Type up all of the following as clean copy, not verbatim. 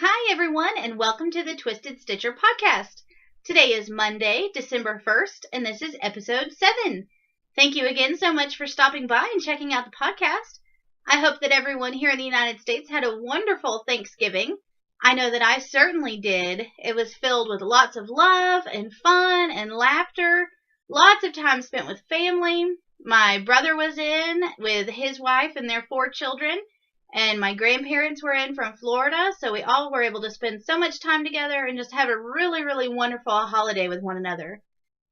Hi everyone, and welcome to the Twisted Stitcher podcast. Today is Monday, December 1st, and this is episode 7. Thank you again so much for stopping by and checking out the podcast. I hope that everyone here in the United States had a wonderful Thanksgiving. I know that I certainly did. It was filled with lots of love and fun and laughter, lots of time spent with family. My brother was in with his wife and their 4 children. And my grandparents were in from Florida, so we all were able to spend so much time together and just have a really, really wonderful holiday with one another.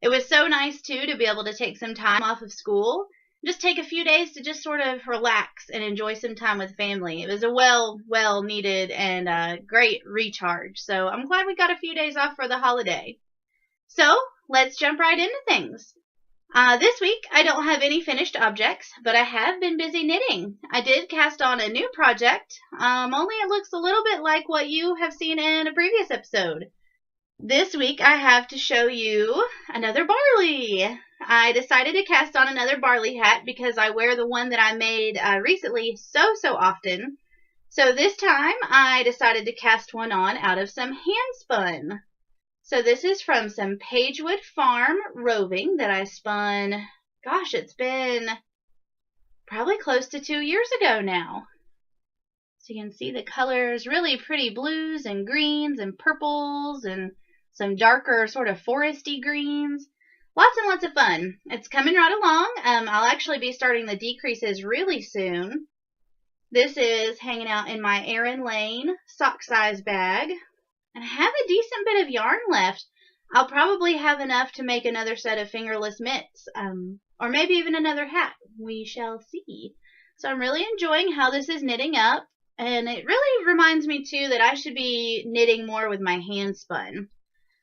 It was so nice, too, to be able to take some time off of school, just take a few days to just sort of relax and enjoy some time with family. It was a well-needed and great recharge, so I'm glad we got a few days off for the holiday. So, let's jump right into things. This week, I don't have any finished objects, but I have been busy knitting. I did cast on a new project, only it looks a little bit like what you have seen in a previous episode. This week, I have to show you another barley. I decided to cast on another barley hat because I wear the one that I made recently so often. So this time, I decided to cast one on out of some hand spun. So this is from some Pagewood Farm roving that I spun, gosh, it's been probably close to 2 years ago now. So you can see the colors, really pretty blues and greens and purples and some darker sort of foresty greens. Lots and lots of fun. It's coming right along. I'll actually be starting the decreases really soon. This is hanging out in my Erin Lane sock size bag. And I have a decent bit of yarn left. I'll probably have enough to make another set of fingerless mitts, or maybe even another hat. We shall see. So I'm really enjoying how this is knitting up, and it really reminds me, too, that I should be knitting more with my hand spun.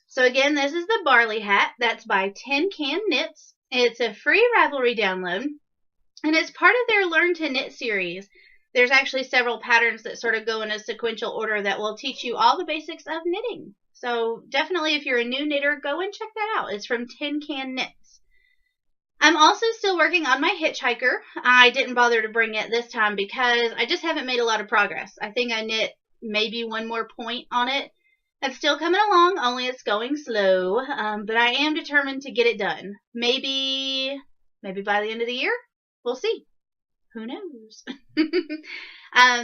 So again, this is the barley hat. That's by Tin Can Knits. It's a free Ravelry download, and it's part of their Learn to Knit series. There's actually several patterns that sort of go in a sequential order that will teach you all the basics of knitting. So definitely if you're a new knitter, go and check that out. It's from Tin Can Knits. I'm also still working on my hitchhiker. I didn't bother to bring it this time because I just haven't made a lot of progress. I think I knit maybe one more point on it. It's still coming along, only it's going slow. But I am determined to get it done. Maybe by the end of the year. We'll see. Who knows?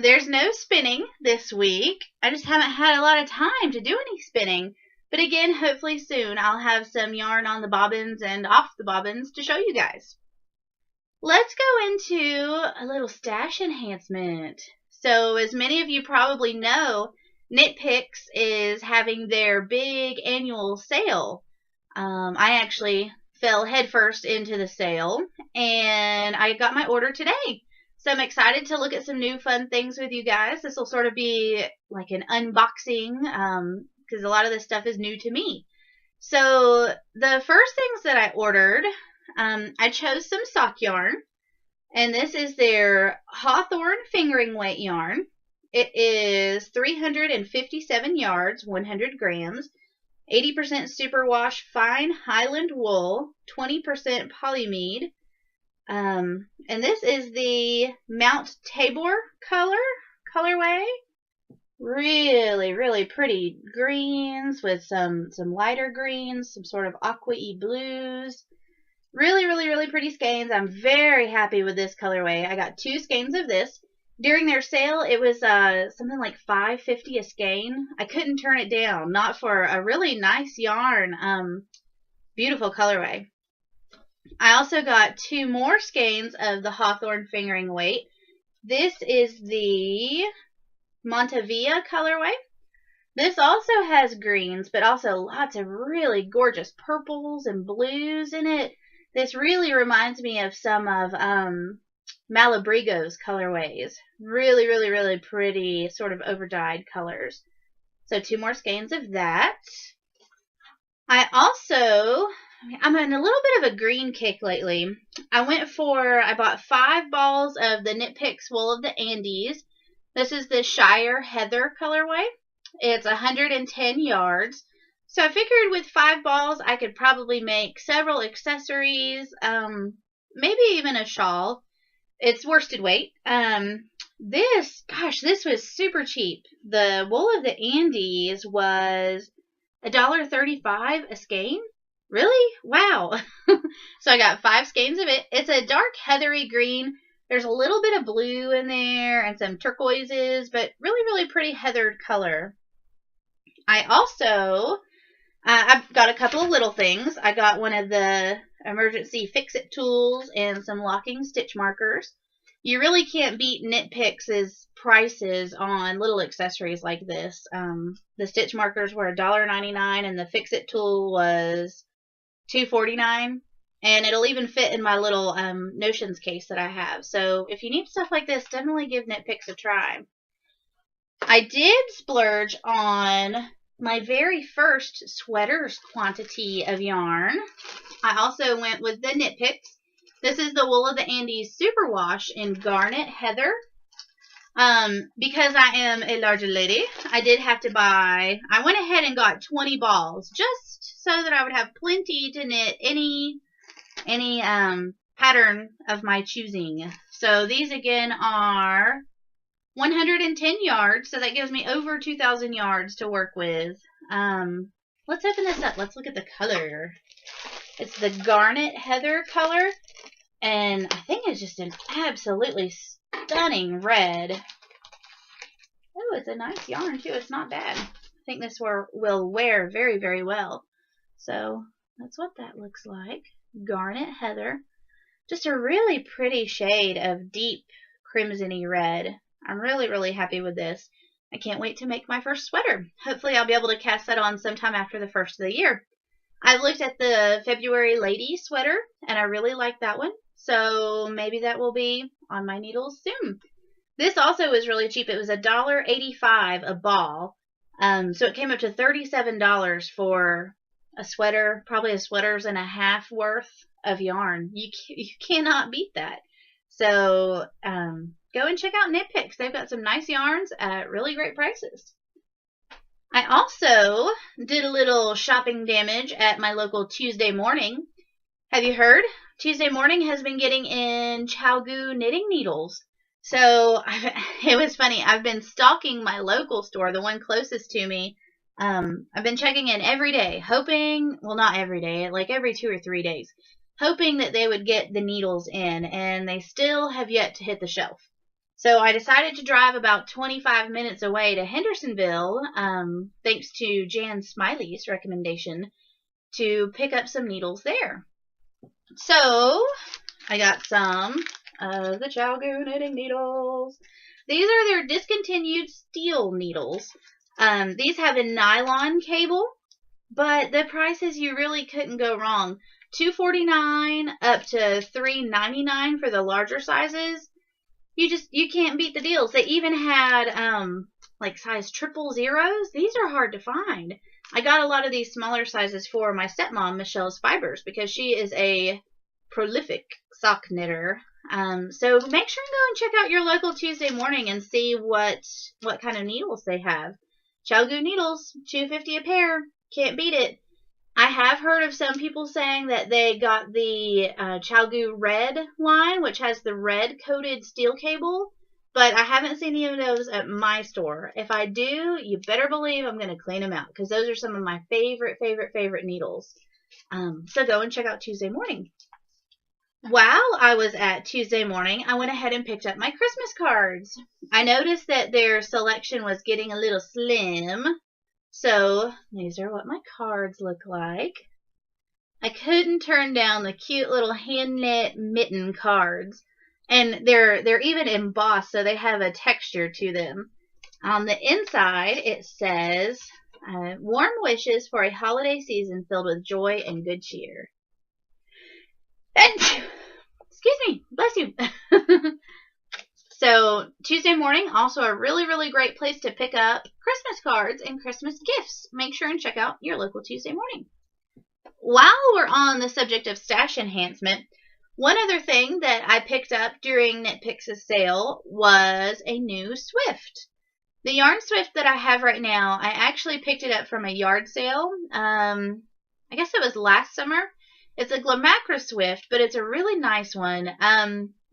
There's no spinning this week. I just haven't had a lot of time to do any spinning. But again, hopefully soon I'll have some yarn on the bobbins and off the bobbins to show you guys. Let's go into a little stash enhancement. So as many of you probably know, Knit Picks is having their big annual sale. I actually fell headfirst into the sale, and I got my order today. So I'm excited to look at some new fun things with you guys. This will sort of be like an unboxing, because a lot of this stuff is new to me. So the first things that I ordered, I chose some sock yarn, and this is their Hawthorne fingering weight yarn. It is 357 yards, 100 grams. 80% superwash fine Highland wool, 20% polyamide. And this is the Mount Tabor colorway. Really pretty greens with some lighter greens, some sort of aqua-y blues. Really pretty skeins. I'm very happy with this colorway. I got 2 skeins of this. During their sale, it was something like $5.50 a skein. I couldn't turn it down, not for a really nice yarn. Beautiful colorway. I also got 2 more skeins of the Hawthorne fingering weight. This is the Montevilla colorway. This also has greens, but also lots of really gorgeous purples and blues in it. This really reminds me of some of Malabrigo's colorways. Really pretty sort of overdyed colors. So 2 more skeins of that. I'm in a little bit of a green kick lately. I bought 5 balls of the Knit Picks Wool of the Andes. This is the Shire Heather colorway. It's 110 yards. So I figured with 5 balls I could probably make several accessories, maybe even a shawl. It's worsted weight. This was super cheap. The wool of the Andes was $1.35 a skein. Really? Wow. So I got 5 skeins of it. It's a dark heathery green. There's a little bit of blue in there and some turquoises, but really, really pretty heathered color. I also, I've got a couple of little things. I got one of the emergency fix-it tools and some locking stitch markers. You really can't beat Knit Picks' prices on little accessories like this. The stitch markers were $1.99 and the fix-it tool was $2.49. And it'll even fit in my little Notions case that I have. So if you need stuff like this, definitely give Knit Picks a try. I did splurge on my very first sweaters quantity of yarn. I also went with the Knit Picks. This is the Wool of the Andes Superwash in Garnet Heather. Because I am a larger lady, I did have to buy, I went ahead and got 20 balls just so that I would have plenty to knit any pattern of my choosing. So these again are 110 yards, so that gives me over 2,000 yards to work with. Let's open this up. Let's look at the color. It's the Garnet Heather color, and I think it's just an absolutely stunning red. Oh, it's a nice yarn too. It's not bad. I think this will wear very, very well. So that's what that looks like. Garnet Heather. Just a really pretty shade of deep crimsony red. I'm really, really happy with this. I can't wait to make my first sweater. Hopefully I'll be able to cast that on sometime after the first of the year. I've looked at the February Lady sweater, and I really like that one. So maybe that will be on my needles soon. This also was really cheap. It was $1.85 a ball. So it came up to $37 for a sweater, probably a sweater's and a half worth of yarn. You cannot beat that. So go and check out Knit Picks. They've got some nice yarns at really great prices. I also did a little shopping damage at my local Tuesday Morning. Have you heard? Tuesday Morning has been getting in ChowGoo knitting needles. So it was funny. I've been stalking my local store, the one closest to me. I've been checking in every day, hoping, well, not every day, like every 2 or 3 days, hoping that they would get the needles in, and they still have yet to hit the shelf. So I decided to drive about 25 minutes away to Hendersonville, thanks to Jan Smiley's recommendation, to pick up some needles there. So I got some of the ChowGoo knitting needles. These are their discontinued steel needles. These have a nylon cable, but the prices, you really couldn't go wrong. $2.49 up to $3.99 for the larger sizes. You can't beat the deals. They even had like size 000s. These are hard to find. I got a lot of these smaller sizes for my stepmom, Michelle's Fibers, because she is a prolific sock knitter. So make sure and go and check out your local Tuesday Morning and see what kind of needles they have. ChowGoo needles, $2.50 a pair. Can't beat it. I have heard of some people saying that they got the ChowGoo Red line, which has the red coated steel cable, but I haven't seen any of those at my store. If I do, you better believe I'm going to clean them out, because those are some of my favorite needles. So go and check out Tuesday Morning. While I was at Tuesday Morning, I went ahead and picked up my Christmas cards. I noticed that their selection was getting a little slim. So these are what my cards look like. I couldn't turn down the cute little hand knit mitten cards. And they're even embossed, so they have a texture to them. On the inside, it says, warm wishes for a holiday season filled with joy and good cheer. Excuse me, bless you. So Tuesday Morning, also a really, really great place to pick up Christmas cards and Christmas gifts. Make sure and check out your local Tuesday Morning. While we're on the subject of stash enhancement, one other thing that I picked up during Knit Picks' sale was a new Swift. The yarn Swift that I have right now, I actually picked it up from a yard sale. I guess it was last summer. It's a Glamacra Swift, but it's a really nice one.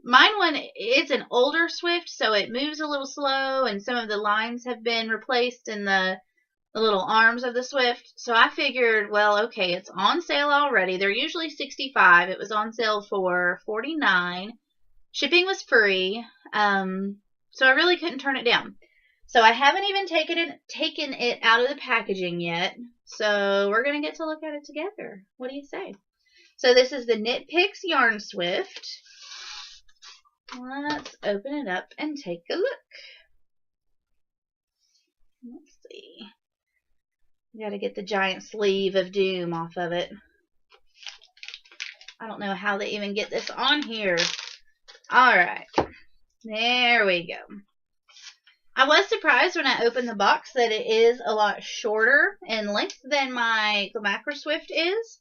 it's an older Swift, so it moves a little slow, and some of the lines have been replaced in the little arms of the Swift. So I figured, well, okay, it's on sale already. They're usually $65. It was on sale for $49. Shipping was free, so I really couldn't turn it down. So I haven't even taken it out of the packaging yet. So we're going to get to look at it together. What do you say? So this is the Knit Picks Yarn Swift. Let's open it up and take a look. Let's see. We got to get the giant sleeve of doom off of it. I don't know how they even get this on here. Alright. There we go. I was surprised when I opened the box that it is a lot shorter in length than my Glamacra Swift is.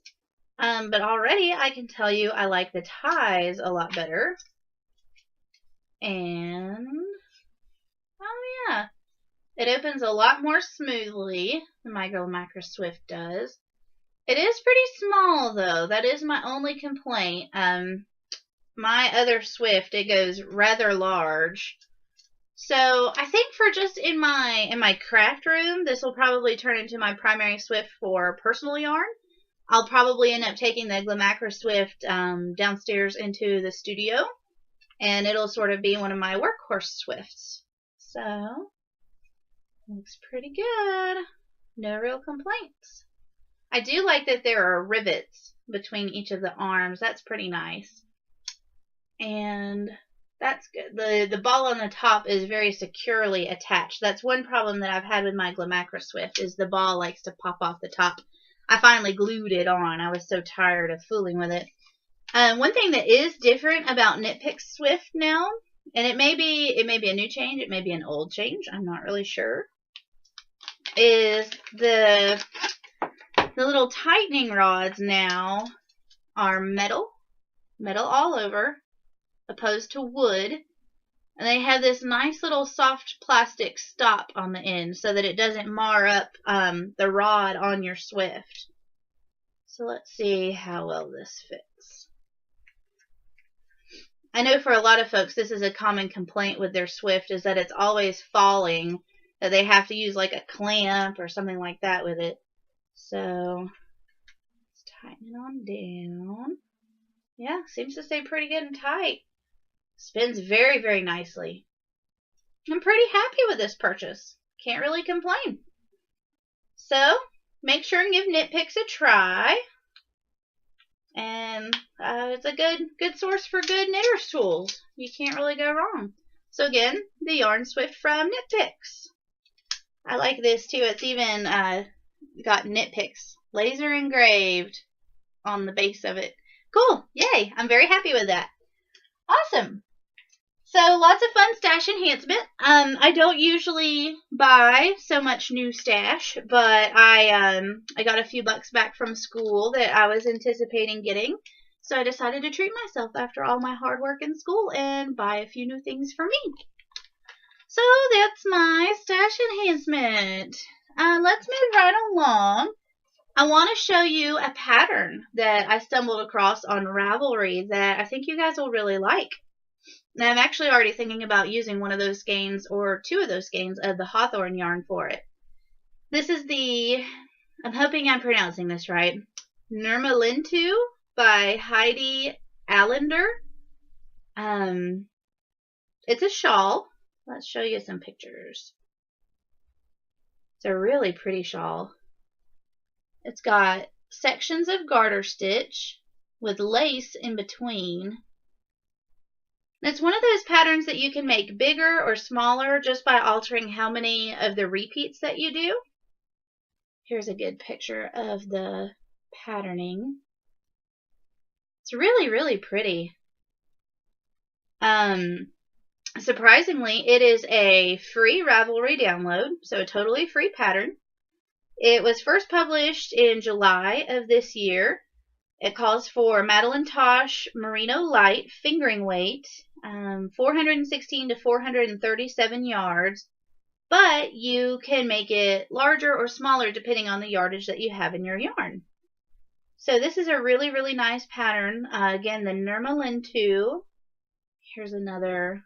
But already I can tell you I like the ties a lot better. And, oh yeah, it opens a lot more smoothly than my Glamacra Swift does. It is pretty small though. That is my only complaint. My other Swift, it goes rather large. So I think for just in my craft room, this will probably turn into my primary Swift for personal yarn. I'll probably end up taking the Glamacra Swift downstairs into the studio, and it'll sort of be one of my workhorse Swifts. So, looks pretty good. No real complaints. I do like that there are rivets between each of the arms. That's pretty nice. And that's good. The ball on the top is very securely attached. That's one problem that I've had with my Glamacra Swift, is the ball likes to pop off the top. I finally glued it on. I was so tired of fooling with it. One thing that is different about Knit Picks Swift now, and it may be a new change, it may be an old change, I'm not really sure, is the little tightening rods now are metal all over, opposed to wood, and they have this nice little soft plastic stop on the end so that it doesn't mar up the rod on your Swift. So let's see how well this fits. I know for a lot of folks this is a common complaint with their Swift, is that it's always falling, that they have to use like a clamp or something like that with it. So let's tighten it on down. Yeah, seems to stay pretty good and tight. Spins very, very nicely. I'm pretty happy with this purchase. Can't really complain. So, make sure and give Knit Picks a try. And it's a good source for good knitters tools. You can't really go wrong. So again, the Yarn Swift from Knit Picks. I like this too. It's even got Knit Picks laser engraved on the base of it. Cool. Yay. I'm very happy with that. Awesome. So lots of fun stash enhancement. I don't usually buy so much new stash, but I got a few bucks back from school that I was anticipating getting. So I decided to treat myself after all my hard work in school and buy a few new things for me. So that's my stash enhancement. Let's move right along. I want to show you a pattern that I stumbled across on Ravelry that I think you guys will really like. Now, I'm actually already thinking about using one of those skeins or two of those skeins of the Hawthorne yarn for it. This is I'm hoping I'm pronouncing this right, Nerma Lintu by Heidi Allender. It's a shawl. Let's show you some pictures. It's a really pretty shawl. It's got sections of garter stitch with lace in between. It's one of those patterns that you can make bigger or smaller just by altering how many of the repeats that you do. Here's a good picture of the patterning. It's really, really pretty. Surprisingly, it is a free Ravelry download, so a totally free pattern. It was first published in July of this year. It calls for Madeline Tosh Merino Light fingering weight, 416 to 437 yards, but you can make it larger or smaller depending on the yardage that you have in your yarn. So this is a really, really nice pattern. Again, the Nerma Lintu. Here's another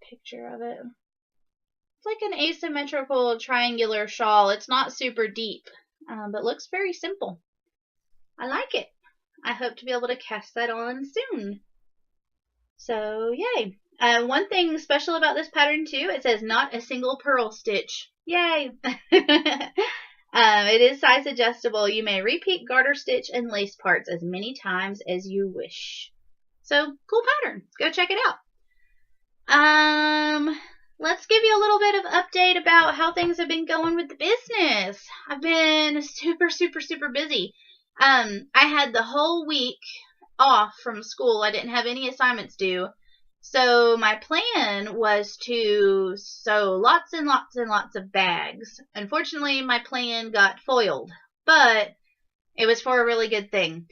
picture of it. It's like an asymmetrical triangular shawl. It's not super deep, but looks very simple. I like it. I hope to be able to cast that on soon. So, yay. One thing special about this pattern, too, it says not a single purl stitch. Yay! It is size adjustable. You may repeat garter stitch and lace parts as many times as you wish. So, cool pattern. Go check it out. Let's give you a little bit of update about how things have been going with the business. I've been super, super, super busy. I had the whole week off from school. I didn't have any assignments due. So my plan was to sew lots and lots and lots of bags. Unfortunately, my plan got foiled, but it was for a really good thing.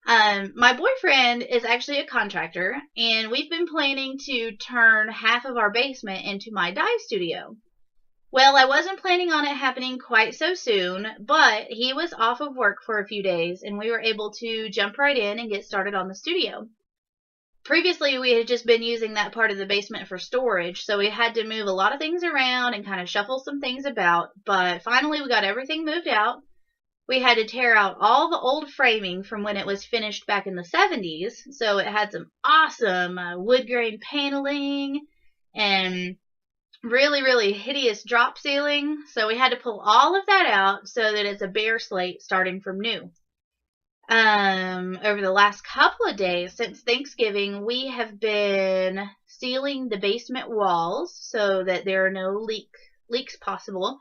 My boyfriend is actually a contractor, and we've been planning to turn half of our basement into my dye studio. Well, I wasn't planning on it happening quite so soon, but he was off of work for a few days, and we were able to jump right in and get started on the studio. Previously, we had just been using that part of the basement for storage, so we had to move a lot of things around and kind of shuffle some things about, but finally we got everything moved out. We had to tear out all the old framing from when it was finished back in the 70s, so it had some awesome wood grain paneling and really, really hideous drop ceiling, so we had to pull all of that out so that it's a bare slate starting from new. Over the last couple of days since Thanksgiving, we have been sealing the basement walls so that there are no leaks possible.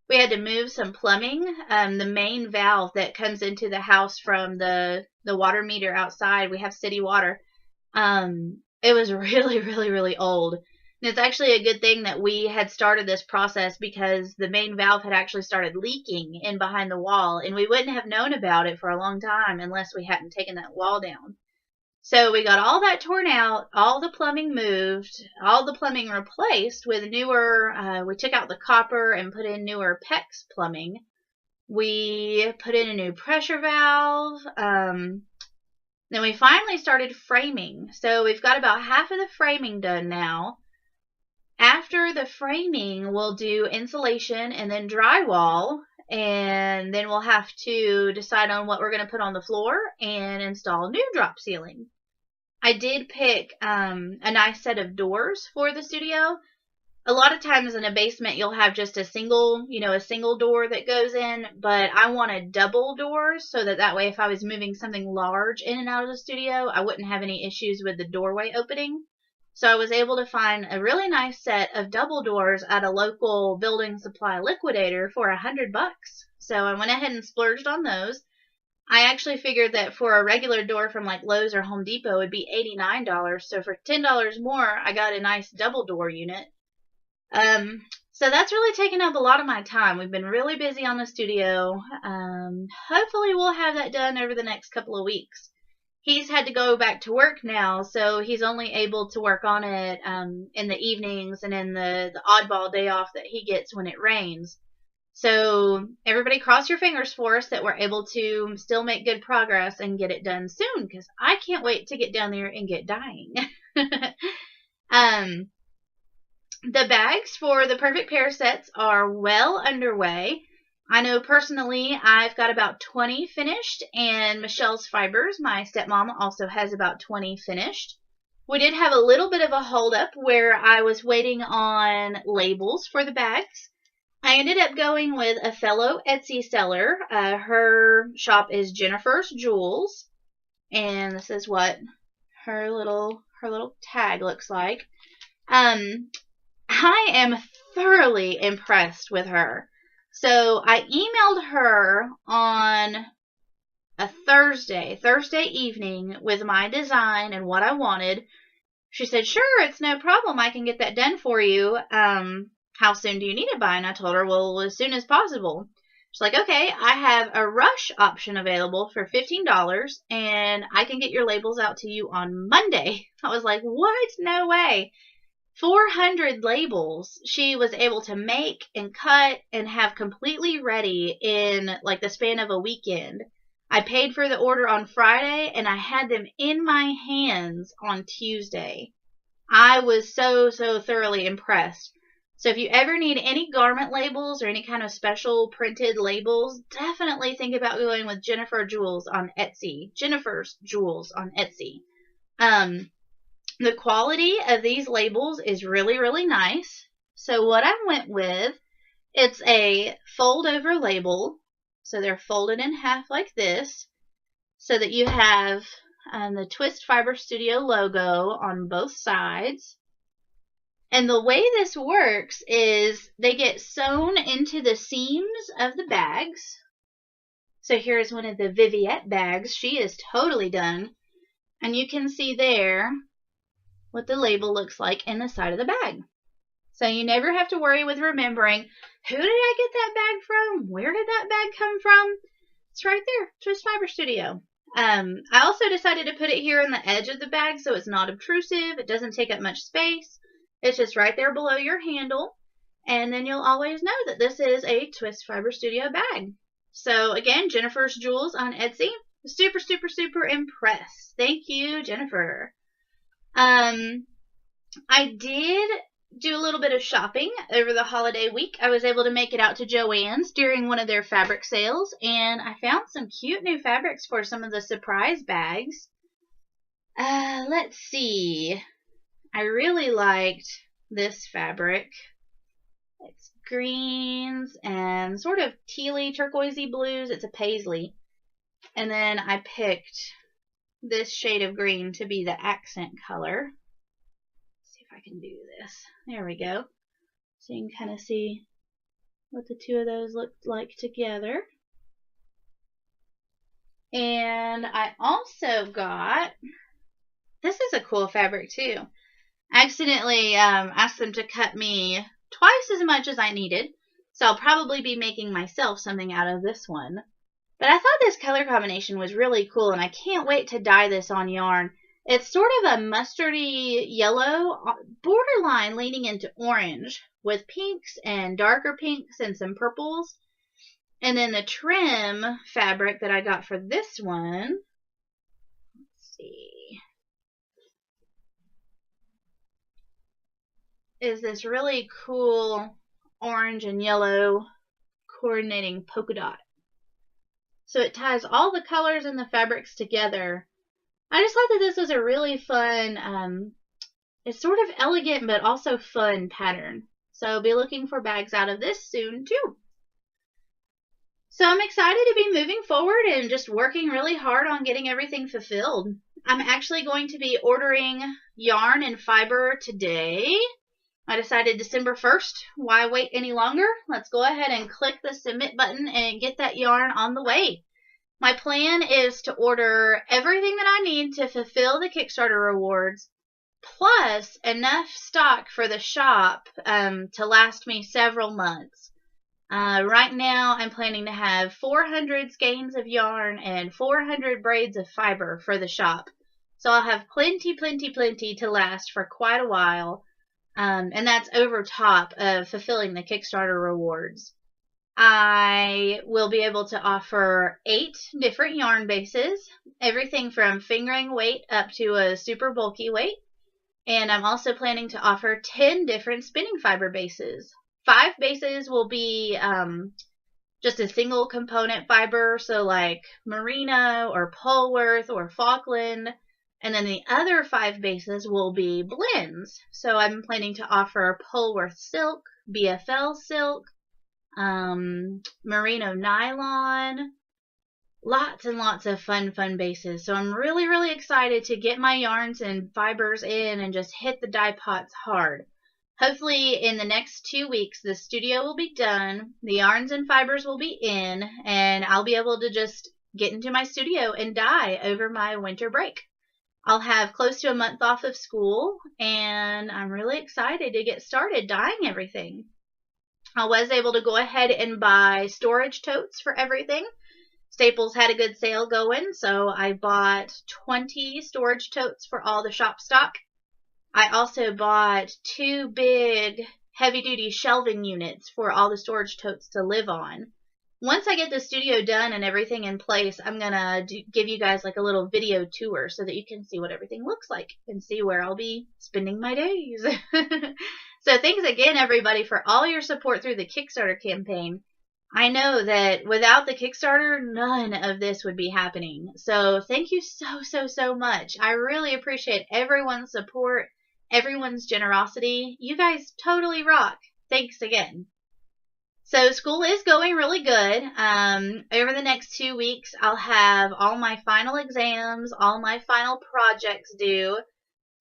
We had to move some plumbing. The main valve that comes into the house from the water meter outside, we have city water. It was really, really, really old. And it's actually a good thing that we had started this process because the main valve had actually started leaking in behind the wall, and we wouldn't have known about it for a long time unless we hadn't taken that wall down. So we got all that torn out, all the plumbing moved, all the plumbing replaced with newer, we took out the copper and put in newer PEX plumbing. We put in a new pressure valve. Then we finally started framing. So we've got about half of the framing done now. After the framing, we'll do insulation and then drywall, and then we'll have to decide on what we're going to put on the floor and install new drop ceiling. I did pick a nice set of doors for the studio. A lot of times in a basement, you'll have just a single door that goes in, but I wanted double doors so that way if I was moving something large in and out of the studio, I wouldn't have any issues with the doorway opening. So I was able to find a really nice set of double doors at a local building supply liquidator for $100. So I went ahead and splurged on those. I actually figured that for a regular door from like Lowe's or Home Depot, it'd be $89. So for $10 more, I got a nice double door unit. So that's really taken up a lot of my time. We've been really busy on the studio. Hopefully we'll have that done over the next couple of weeks. He's had to go back to work now, so he's only able to work on it in the evenings and in the oddball day off that he gets when it rains. So everybody cross your fingers for us that we're able to still make good progress and get it done soon, because I can't wait to get down there and get dyeing. The bags for the Perfect Pair sets are well underway. I know personally I've got about 20 finished, and Michelle's Fibers, my stepmom, also has about 20 finished. We did have a little bit of a holdup where I was waiting on labels for the bags. I ended up going with a fellow Etsy seller. Her shop is Jennifer's Jewels, and this is what her little tag looks like. I am thoroughly impressed with her. So I emailed her on a Thursday evening with my design and what I wanted. She said, sure, it's no problem. I can get that done for you. How soon do you need it by? And I told her, well, as soon as possible. She's like, okay, I have a rush option available for $15, and I can get your labels out to you on Monday. I was like, what? No way. 400 labels she was able to make and cut and have completely ready in like the span of a weekend. I paid for the order on Friday, and I had them in my hands on Tuesday. I was so thoroughly impressed. So if you ever need any garment labels or any kind of special printed labels, definitely think about going with Jennifer's Jewels on Etsy. The quality of these labels is really nice. So what I went with, it's a fold over label. So they're folded in half like this, so that you have the Twist Fiber Studio logo on both sides. And the way this works is they get sewn into the seams of the bags. So here's one of the Viviette bags. She is totally done. And you can see there what the label looks like in the side of the bag. So you never have to worry with remembering, who did I get that bag from? Where did that bag come from? It's right there, Twist Fiber Studio. I also decided to put it here on the edge of the bag so it's not obtrusive. It doesn't take up much space. It's just right there below your handle. And then you'll always know that this is a Twist Fiber Studio bag. So again, Jennifer's Jewels on Etsy. Super impressed. Thank you, Jennifer. I did do a little bit of shopping over the holiday week. I was able to make it out to Joann's during one of their fabric sales, and I found some cute new fabrics for some of the surprise bags. Let's see. I really liked this fabric. It's greens and sort of tealy, turquoisey blues. It's a paisley. And then I picked this shade of green to be the accent color. Let's see if I can do this. There we go. So you can kind of see what the two of those look like together. And I also got, this is a cool fabric too. I accidentally asked them to cut me twice as much as I needed. So I'll probably be making myself something out of this one. But I thought this color combination was really cool, and I can't wait to dye this on yarn. It's sort of a mustardy yellow, borderline leaning into orange, with pinks and darker pinks and some purples. And then the trim fabric that I got for this one, let's see, is this really cool orange and yellow coordinating polka dot. So it ties all the colors and the fabrics together. I just thought that this was a really fun, it's sort of elegant but also fun pattern. So I'll be looking for bags out of this soon too. So I'm excited to be moving forward and just working really hard on getting everything fulfilled. I'm actually going to be ordering yarn and fiber today. I decided December 1st. Why wait any longer? Let's go ahead and click the submit button and get that yarn on the way. My plan is to order everything that I need to fulfill the Kickstarter rewards, plus enough stock for the shop to last me several months. Right now, I'm planning to have 400 skeins of yarn and 400 braids of fiber for the shop. So I'll have plenty to last for quite a while. And that's over top of fulfilling the Kickstarter rewards. I will be able to offer 8 different yarn bases, everything from fingering weight up to a super bulky weight. And I'm also planning to offer 10 different spinning fiber bases. 5 bases will be just a single component fiber, so like merino or Polworth or Falkland. And then the other 5 bases will be blends. So I'm planning to offer Polworth silk, BFL silk, merino nylon, lots and lots of fun bases. So I'm really excited to get my yarns and fibers in and just hit the dye pots hard. Hopefully in the next 2 weeks the studio will be done, the yarns and fibers will be in, and I'll be able to just get into my studio and dye over my winter break. I'll have close to a month off of school, and I'm really excited to get started dyeing everything. I was able to go ahead and buy storage totes for everything. Staples had a good sale going, so I bought 20 storage totes for all the shop stock. I also bought 2 big heavy-duty shelving units for all the storage totes to live on. once I get the studio done and everything in place, I'm going to give you guys like a little video tour so that you can see what everything looks like and see where I'll be spending my days. So thanks again, everybody, for all your support through the Kickstarter campaign. I know that without the Kickstarter, none of this would be happening. So thank you so much. I really appreciate everyone's support, everyone's generosity. You guys totally rock. Thanks again. So school is going really good. Over the next 2 weeks, I'll have all my final exams, all my final projects due.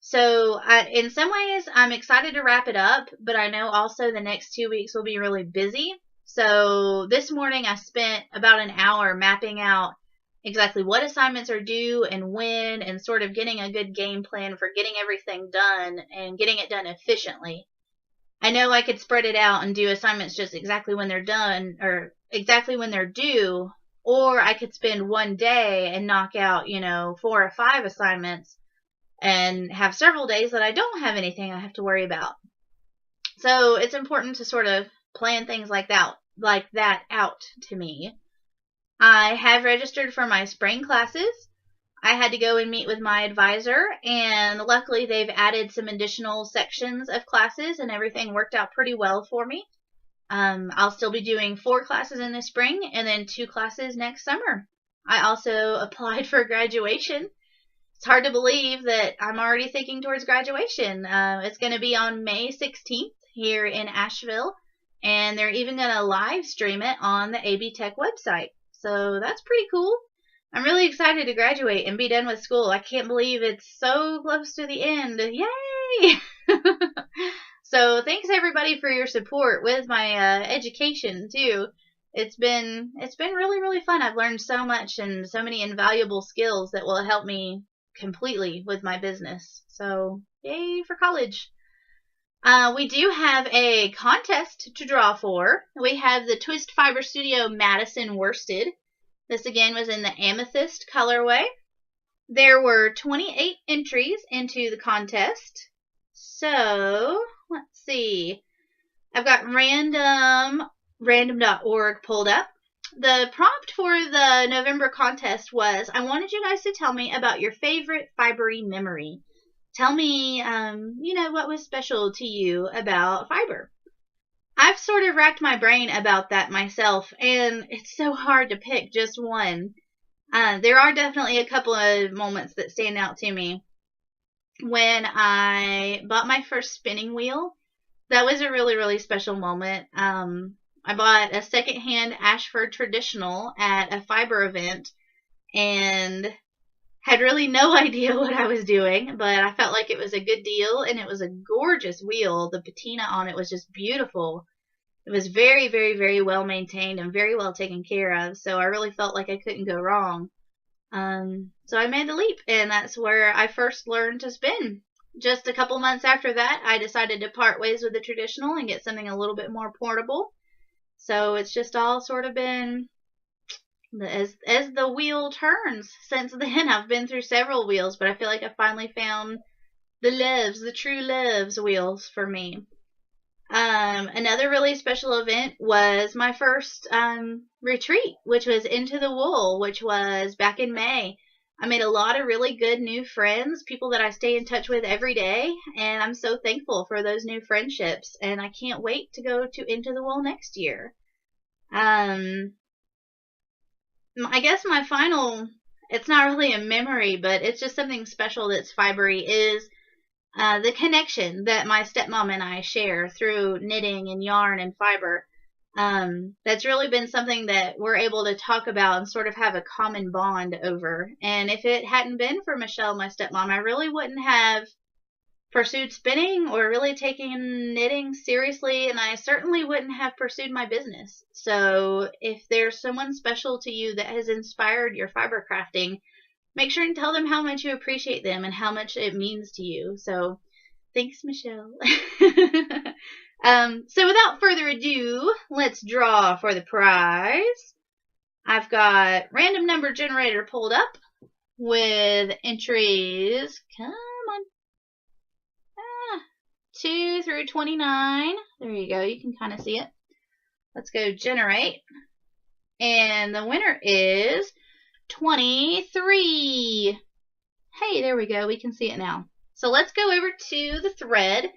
So in some ways, I'm excited to wrap it up, but I know also the next 2 weeks will be really busy. So this morning, I spent about an hour mapping out exactly what assignments are due and when, and sort of getting a good game plan for getting everything done and getting it done efficiently. I know I could spread it out and do assignments just exactly when they're done or exactly when they're due, or I could spend one day and knock out, 4 or 5 assignments and have several days that I don't have anything I have to worry about. So it's important to sort of plan things like that out to me. I have registered for my spring classes. I had to go and meet with my advisor, and luckily they've added some additional sections of classes, and everything worked out pretty well for me. I'll still be doing 4 classes in the spring and then 2 classes next summer. I also applied for graduation. It's hard to believe that I'm already thinking towards graduation. It's going to be on May 16th here in Asheville, and they're even going to live stream it on the AB Tech website. So that's pretty cool. I'm really excited to graduate and be done with school. I can't believe it's so close to the end. Yay! So thanks everybody for your support with my education too. It's been really fun. I've learned so much and so many invaluable skills that will help me completely with my business. So yay for college. We do have a contest to draw for. We have the Twist Fiber Studio Madison Worsted. This again was in the amethyst colorway. There were 28 entries into the contest. So let's see. I've got random.org pulled up. The prompt for the November contest was, I wanted you guys to tell me about your favorite fibery memory. Tell me, what was special to you about fiber. I've sort of racked my brain about that myself, and it's so hard to pick just one. There are definitely a couple of moments that stand out to me. When I bought my first spinning wheel, that was a really special moment. I bought a secondhand Ashford traditional at a fiber event and had really no idea what I was doing, but I felt like it was a good deal, and it was a gorgeous wheel. The patina on it was just beautiful. It was very well maintained and very well taken care of, so I really felt like I couldn't go wrong. So I made the leap, and that's where I first learned to spin. Just a couple months after that, I decided to part ways with the traditional and get something a little bit more portable. So it's just all sort of been as the wheel turns. Since then, I've been through several wheels, but I feel like I finally found the true loves wheels for me. Another really special event was my first retreat, which was Into the Wool, which was back in May. I made a lot of really good new friends, people that I stay in touch with every day, and I'm so thankful for those new friendships, and I can't wait to go to Into the Wool next year. I guess my final, it's not really a memory, but it's just something special that's fibery, is the connection that my stepmom and I share through knitting and yarn and fiber. That's really been something that we're able to talk about and sort of have a common bond over. And if it hadn't been for Michelle, my stepmom, I really wouldn't have pursued spinning or really taken knitting seriously, and I certainly wouldn't have pursued my business. So if there's someone special to you that has inspired your fiber crafting, make sure and tell them how much you appreciate them and how much it means to you. So thanks, Michelle. So without further ado, let's draw for the prize. I've got random number generator pulled up with entries. Come on. 2 through 29. There you go. You can kind of see it. Let's go generate. And the winner is 23. Hey, there we go. We can see it now. So let's go over to the thread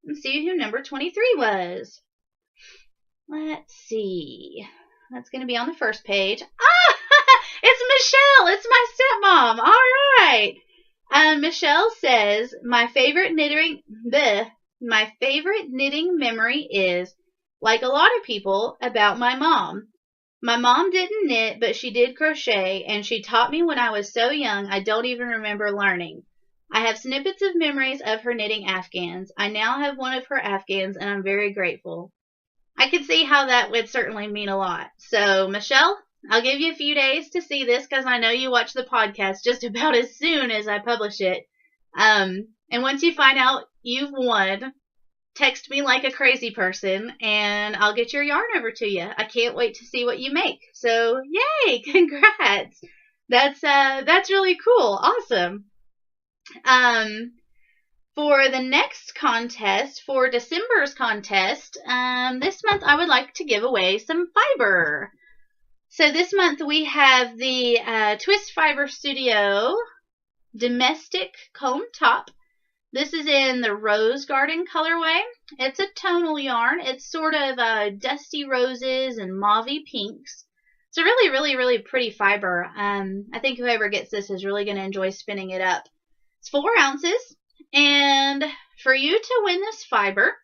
and see who number 23 was. Let's see. That's going to be on the first page. Ah! It's Michelle. It's my stepmom. All right. Michelle says, my favorite knitting memory is, like a lot of people, about my mom. My mom didn't knit, but she did crochet, and she taught me when I was so young I don't even remember learning. I have snippets of memories of her knitting afghans. I now have one of her afghans, and I'm very grateful. I can see how that would certainly mean a lot. So, Michelle, I'll give you a few days to see this because I know you watch the podcast just about as soon as I publish it. And once you find out you've won, text me like a crazy person and I'll get your yarn over to you. I can't wait to see what you make. So, yay, congrats. That's really cool. Awesome. For the next contest, for December's contest, this month I would like to give away some fiber. So this month we have the Twist Fiber Studio Domestic Comb Top. This is in the Rose Garden colorway. It's a tonal yarn. It's sort of dusty roses and mauvey pinks. It's a really, really, really pretty fiber. I think whoever gets this is really going to enjoy spinning it up. It's 4 ounces. And for you to win this fiber,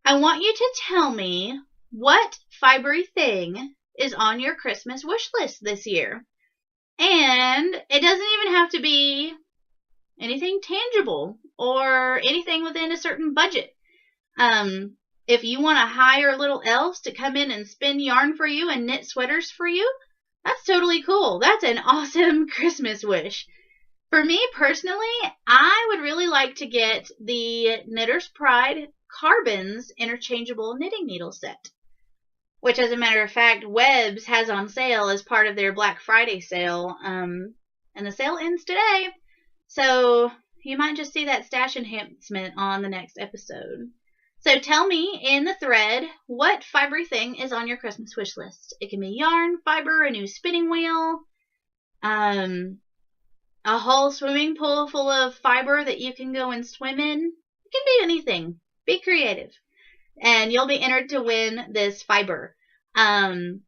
I want you to tell me what fibery thing is on your Christmas wish list this year. And it doesn't even have to be anything tangible or anything within a certain budget. If you want to hire little elves to come in and spin yarn for you and knit sweaters for you, that's totally cool. That's an awesome Christmas wish. For me personally, I would really like to get the Knitter's Pride Carbons interchangeable knitting needle set, which as a matter of fact, Webb's has on sale as part of their Black Friday sale, and the sale ends today. So you might just see that stash enhancement on the next episode. So tell me in the thread what fibery thing is on your Christmas wish list. It can be yarn, fiber, a new spinning wheel, a whole swimming pool full of fiber that you can go and swim in. It can be anything. Be creative. And you'll be entered to win this fiber. The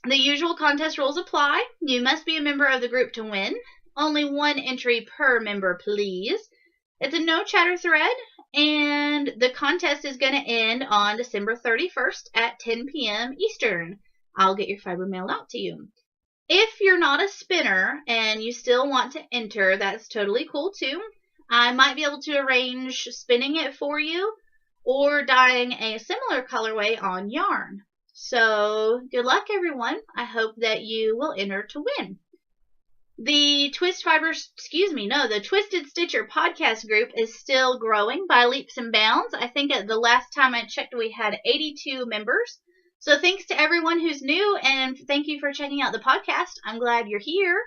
usual contest rules apply. You must be a member of the group to win. Only 1 entry per member, please. It's a no chatter thread, and the contest is going to end on December 31st at 10 p.m. Eastern. I'll get your fiber mailed out to you. If you're not a spinner and you still want to enter, that's totally cool too. I might be able to arrange spinning it for you or dyeing a similar colorway on yarn. So good luck, everyone. I hope that you will enter to win. The the Twisted Stitcher podcast group is still growing by leaps and bounds. I think at the last time I checked, we had 82 members. So thanks to everyone who's new, and thank you for checking out the podcast. I'm glad you're here.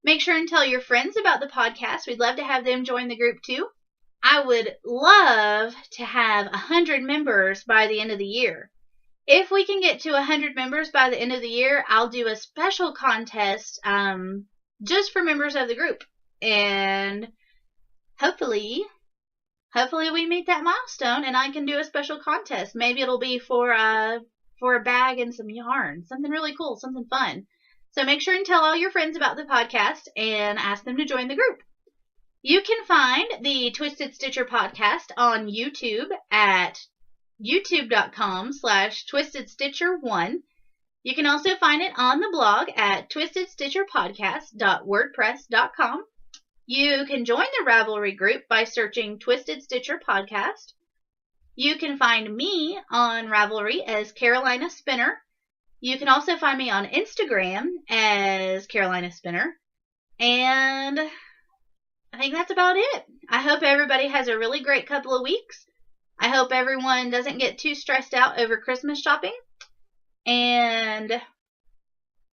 Make sure and tell your friends about the podcast. We'd love to have them join the group too. I would love to have 100 members by the end of the year. If we can get to 100 members by the end of the year, I'll do a special contest just for members of the group. And hopefully we meet that milestone and I can do a special contest. Maybe it'll be for a bag and some yarn. Something really cool, something fun. So make sure and tell all your friends about the podcast and ask them to join the group. You can find the Twisted Stitcher podcast on YouTube at youtube.com/twistedstitcher1. You can also find it on the blog at twistedstitcherpodcast.wordpress.com. You can join the Ravelry group by searching Twisted Stitcher Podcast. You can find me on Ravelry as Carolina Spinner. You can also find me on Instagram as Carolina Spinner. And I think that's about it. I hope everybody has a really great couple of weeks. I hope everyone doesn't get too stressed out over Christmas shopping. And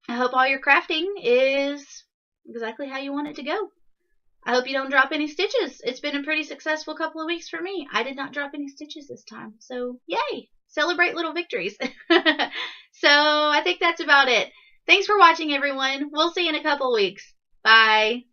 I hope all your crafting is exactly how you want it to go. I hope you don't drop any stitches. It's been a pretty successful couple of weeks for me. I did not drop any stitches this time. So, yay! Celebrate little victories. So, I think that's about it. Thanks for watching, everyone. We'll see you in a couple weeks. Bye.